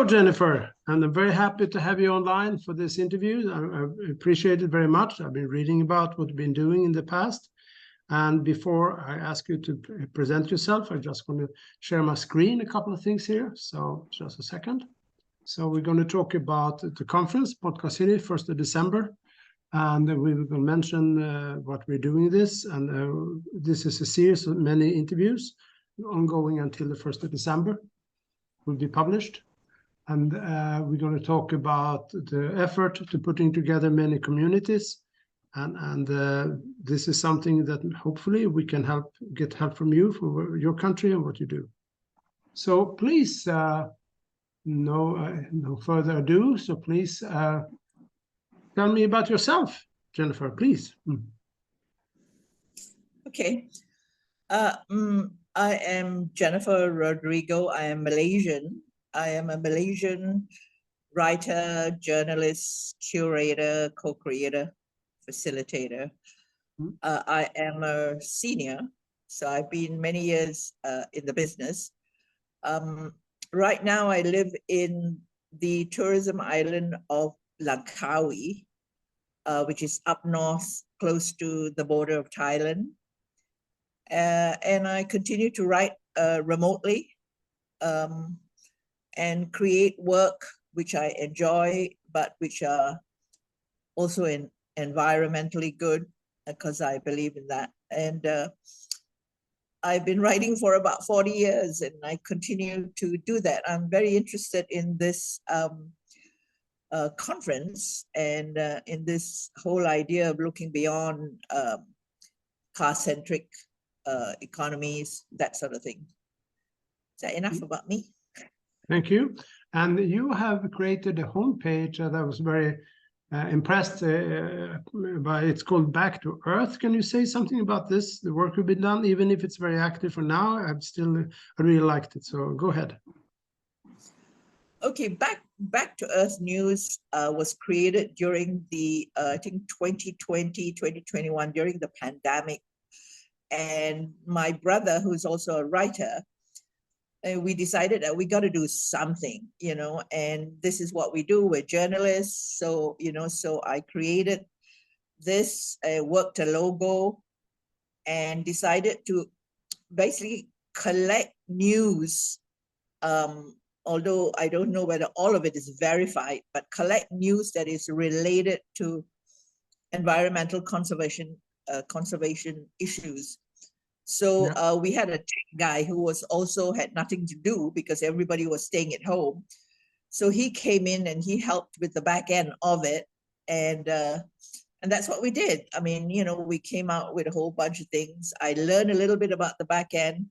Hello, Jennifer, and I'm very happy to have you online for this interview. I appreciate it very much. I've been reading about what you've been doing in the past. And before I ask you to present yourself, I just want to share my screen, a couple of things here. So just a second. So we're going to talk about the conference, Podcast City, 1st of December. And we will mention what we're doing this. And this is a series of many interviews ongoing until the 1st of December. Will be published. And we're going to talk about the effort to putting together many communities. And this is something that hopefully we can get help from you for your country and what you do. So please, no further ado. So please tell me about yourself, Jennifer, please. Okay. I am Jennifer Rodrigo. I am Malaysian. I am a Malaysian writer, journalist, curator, co-creator, facilitator. I am a senior, so I've been many years in the business. Right now, I live in the tourism island of Langkawi, which is up north, close to the border of Thailand. And I continue to write remotely and create work which I enjoy, but which are also environmentally good, because I believe in that. And I've been writing for about 40 years and I continue to do that. I'm very interested in this conference and in this whole idea of looking beyond car-centric economies, that sort of thing. Is that enough about me? Thank you. And you have created a homepage that I was very impressed by. It's called Back to Earth. Can you say something about this, the work you've been done, even if it's very active for now? I really liked it. So go ahead. Okay, Back to Earth News was created during the, I think 2020, 2021, during the pandemic. And my brother, who's also a writer, we decided that we got to do something, and this is what we do. We're journalists. So, so I created this, worked a logo and decided to basically collect news. Although I don't know whether all of it is verified, but collect news that is related to environmental conservation issues. So we had a tech guy who was also had nothing to do because everybody was staying at home. So he came in and he helped with the back end of it. And that's what we did. I mean, we came out with a whole bunch of things. I learned a little bit about the back end.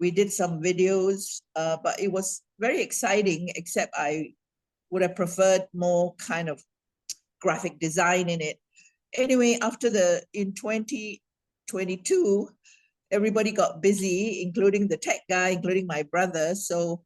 We did some videos, but it was very exciting, except I would have preferred more kind of graphic design in it. Anyway, in 2022, everybody got busy, including the tech guy, including my brother. So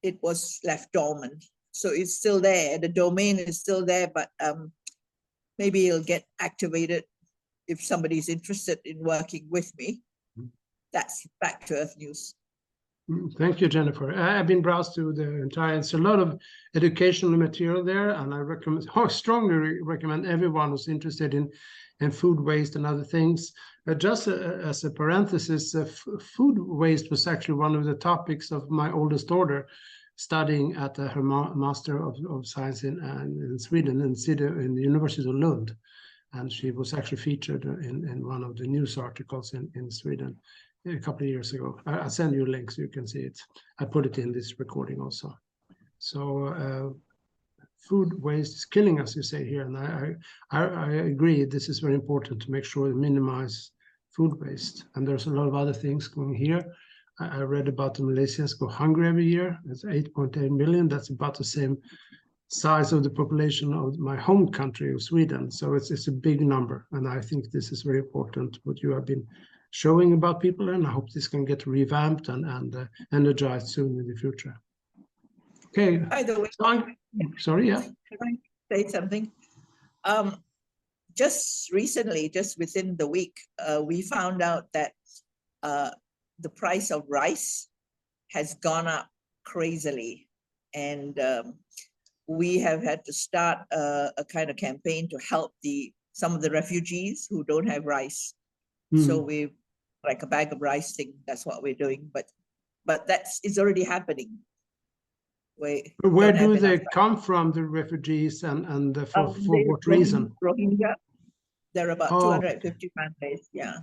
it was left dormant. So it's still there. The domain is still there, but maybe it'll get activated if somebody's interested in working with me. That's Back to Earth News. Thank you, Jennifer. I've been browsed through the entire, it's a lot of educational material there, and I strongly recommend everyone who's interested in food waste and other things. Just as a parenthesis, food waste was actually one of the topics of my oldest daughter studying at her Master of Science in Sweden, in the University of Lund. And she was actually featured in one of the news articles in Sweden a couple of years ago. I'll send you a link so you can see it. I put it in this recording also. So food waste is killing us, you say here, and I agree. This is very important to make sure to minimize food waste. And there's a lot of other things going here. I read about the Malaysians go hungry every year. It's 8.8 million. That's about the same size of the population of my home country of Sweden. So it's a big number, and I think this is very important what you have been showing about people, and I hope this can get revamped and energized soon in the future. Okay. By the way, sorry, yeah. Can I say something? Just recently, just within the week, we found out that the price of rice has gone up crazily. And we have had to start a kind of campaign to help some of the refugees who don't have rice. So we like a bag of rice thing. That's what we're doing. But it's already happening. Where do they come from, the refugees, and for what reason? Rohingya. There are about 250 families, yeah,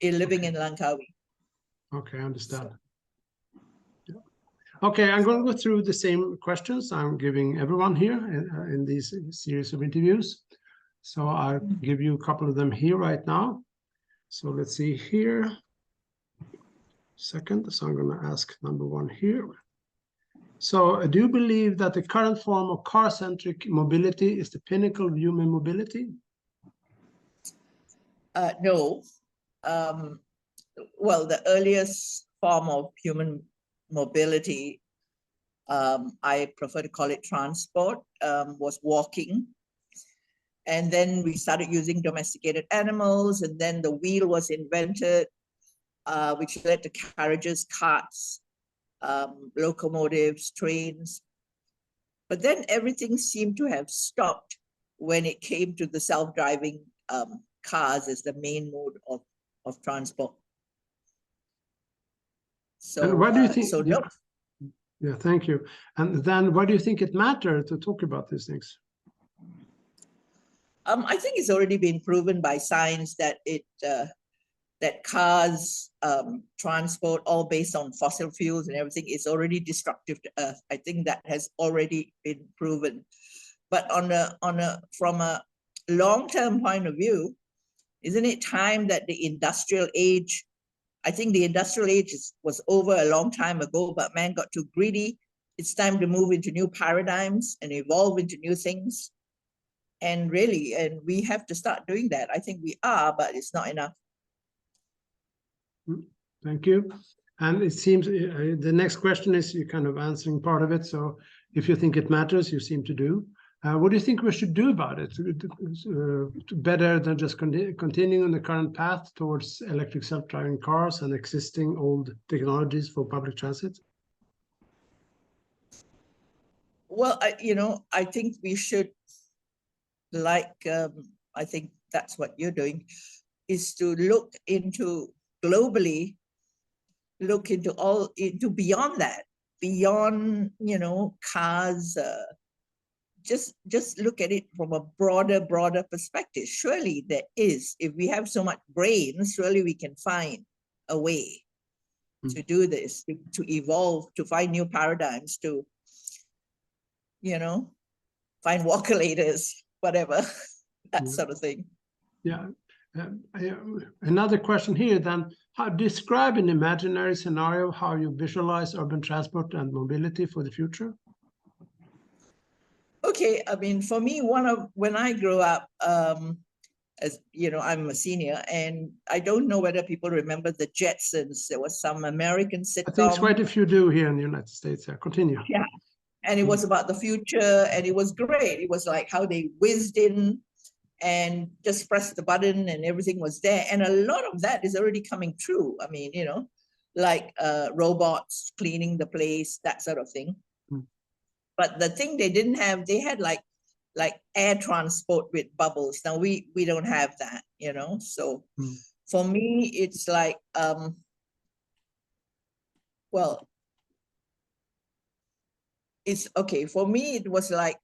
living in Langkawi. Okay, I understand. Yeah. Okay, I'm going to go through the same questions I'm giving everyone here in these series of interviews. So I'll give you a couple of them here right now. So let's see here. Second, so I'm going to ask number one here. So do you believe that the current form of car-centric mobility is the pinnacle of human mobility? No. Well, the earliest form of human mobility, I prefer to call it transport, was walking. And then we started using domesticated animals, and then the wheel was invented, which led to carriages, carts, locomotives, trains. But then everything seemed to have stopped when it came to the self-driving cars as the main mode of transport. So, and what do you think? So no. Yeah, thank you. And then why do you think it matters to talk about these things? I think it's already been proven by science that that cars, transport, all based on fossil fuels and everything, is already destructive to Earth. I think that has already been proven. But from a long-term point of view, isn't it time that the industrial age? I think the industrial age was over a long time ago, but man got too greedy. It's time to move into new paradigms and evolve into new things. And we have to start doing that. I think we are, but it's not enough. Thank you. And it seems the next question is you're kind of answering part of it. So if you think it matters, you seem to do. What do you think we should do about it? Better than just continuing on the current path towards electric self-driving cars and existing old technologies for public transit? Well, I think we should, I think that's what you're doing, is to look into globally, look into beyond that, beyond, cars, just look at it from a broader perspective. Surely there is, if we have so much brains, surely we can find a way to do this, to evolve, to find new paradigms, to, find walker-laters, whatever, that sort of thing. Yeah. Another question here then, describe an imaginary scenario how you visualize urban transport and mobility for the future. Okay, I mean, for me, when I grew up, as you know, I'm a senior, and I don't know whether people remember the Jetsons. There was some American sitcom. I think quite a few do here in the United States. Yeah, continue. Yeah, and it was about the future, and it was great. It was like how they whizzed in and just pressed the button and everything was there. And a lot of that is already coming true. I mean, like robots cleaning the place, that sort of thing. But the thing they didn't have, they had like air transport with bubbles. Now we don't have that, So for me, it's like, well, it's okay. For me, it was like,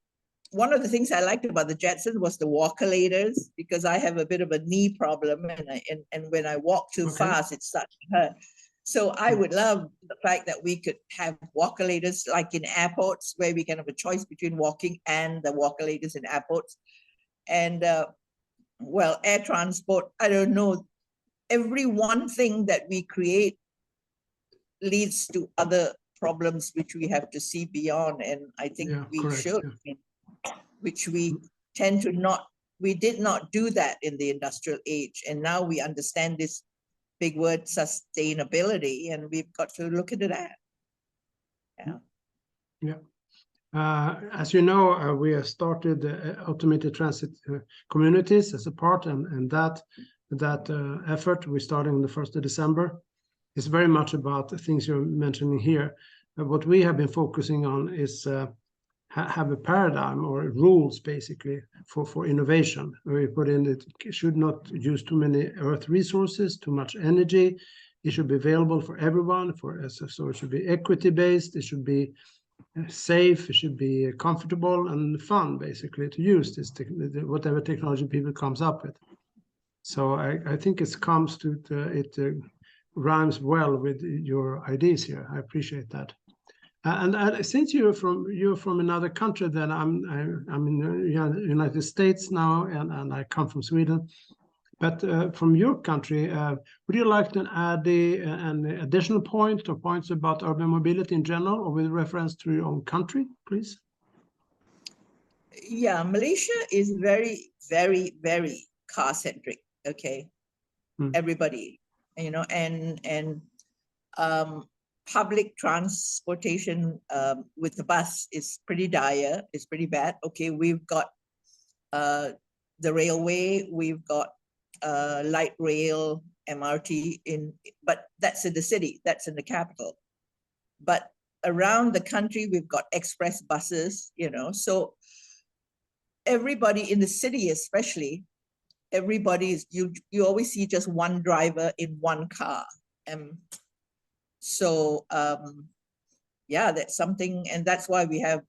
one of the things I liked about the Jetsons was the walker-laters, because I have a bit of a knee problem, and when I walk too fast, it starts to hurt. So I would love the fact that we could have walker-laters like in airports, where we can have a choice between walking and the walker-laters in airports. And well, air transport, I don't know. Every one thing that we create leads to other problems which we have to see beyond. And I think should, which we tend to not, we did not do that in the industrial age. And now we understand this big word, sustainability, and we've got to look into that. As you know, we have started automated transit communities as a part, and that effort we're starting on the 1st of December is very much about the things you're mentioning here. what we have been focusing on is have a paradigm or rules basically for innovation, where we put in it should not use too many earth resources, too much energy. It should be available for everyone. So it should be equity based. It should be safe. It should be comfortable and fun, basically, to use this whatever technology people comes up with. So I think it comes to it rhymes well with your ideas here. I appreciate that. And since you're from another country, then I'm in the United States now, and I come from Sweden. But from your country, would you like to add an additional point or points about urban mobility in general, or with reference to your own country, please? Yeah, Malaysia is very, very, very car-centric. Okay, everybody, and public transportation with the bus is pretty dire. It's pretty bad. Okay, we've got the railway, we've got light rail, MRT but that's in the city, that's in the capital. But around the country, we've got express buses, so everybody in the city, especially, everybody is, you always see just one driver in one car. So yeah, that's something, and that's why we have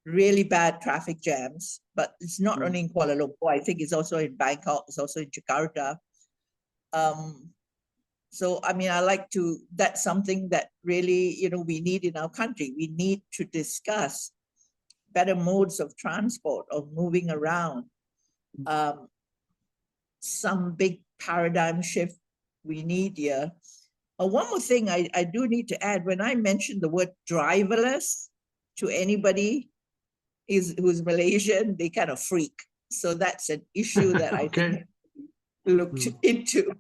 really bad traffic jams. But it's not only in Kuala Lumpur, I think it's also in Bangkok, it's also in Jakarta. So I mean, that's something that really, we need in our country. We need to discuss better modes of transport, of moving around. Some big paradigm shift we need here. One more thing I do need to add, when I mentioned the word driverless to anybody who's Malaysian, they kind of freak. So that's an issue that I think looked into.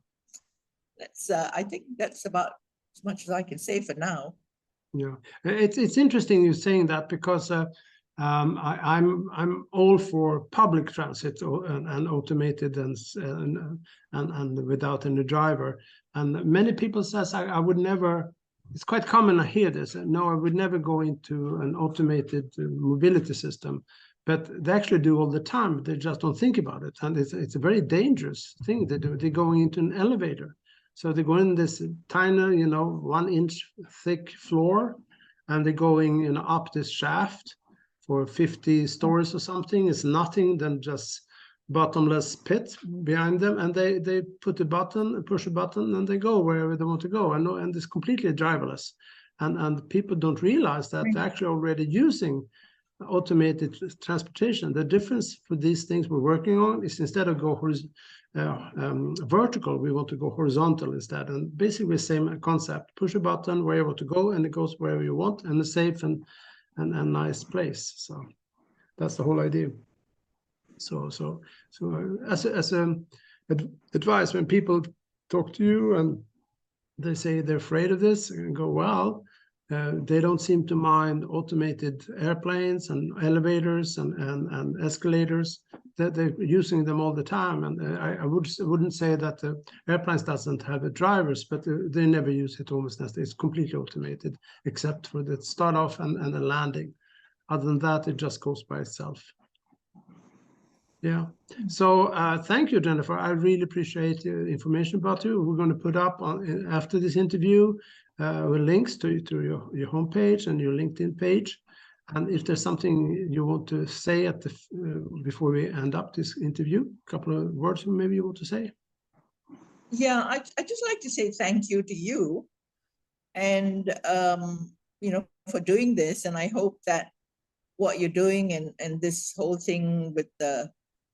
That's I think that's about as much as I can say for now. Yeah, it's interesting you saying that, because I'm all for public transit and automated and without any driver. And many people says I would never. It's quite common I hear this. No, I would never go into an automated mobility system. But they actually do all the time. They just don't think about it, and it's a very dangerous thing they do. They're going into an elevator, so they go in this tiny, 1-inch thick floor, and they're going, up this shaft for 50 stories or something. It's nothing than just bottomless pit behind them, and they push a button, and they go wherever they want to go, and it's completely driverless. And people don't realize that they're actually already using automated transportation. The difference for these things we're working on is, instead of go vertical, we want to go horizontal instead. And basically the same concept: push a button where you want to go, and it goes wherever you want, in a safe and nice place. So that's the whole idea. So as advice, when people talk to you and they say they're afraid of this, and go, well, they don't seem to mind automated airplanes and elevators and escalators. That they're using them all the time. And I wouldn't say that the airplanes doesn't have drivers, but they never use it almost. It's completely automated, except for the start off and the landing. Other than that, it just goes by itself. Yeah. So thank you, Jennifer. I really appreciate the information about you. We're going to put up after this interview with links to your homepage and your LinkedIn page. And if there's something you want to say before we end up this interview, a couple of words maybe you want to say. Yeah, I just like to say thank you to you, and for doing this. And I hope that what you're doing and this whole thing with the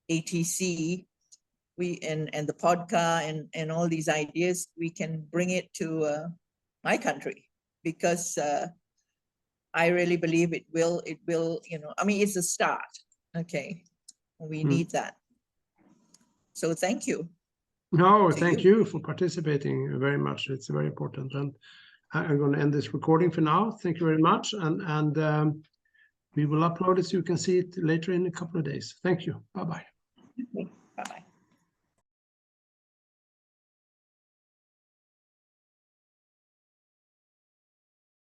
ATC, and the podcast and all these ideas, we can bring it to my country, because I really believe it will, I mean, it's a start. Okay. We need that. So thank you. No, thank you for participating very much. It's very important. And I'm going to end this recording for now. Thank you very much. And we will upload it so you can see it later in a couple of days. Thank you. Bye-bye.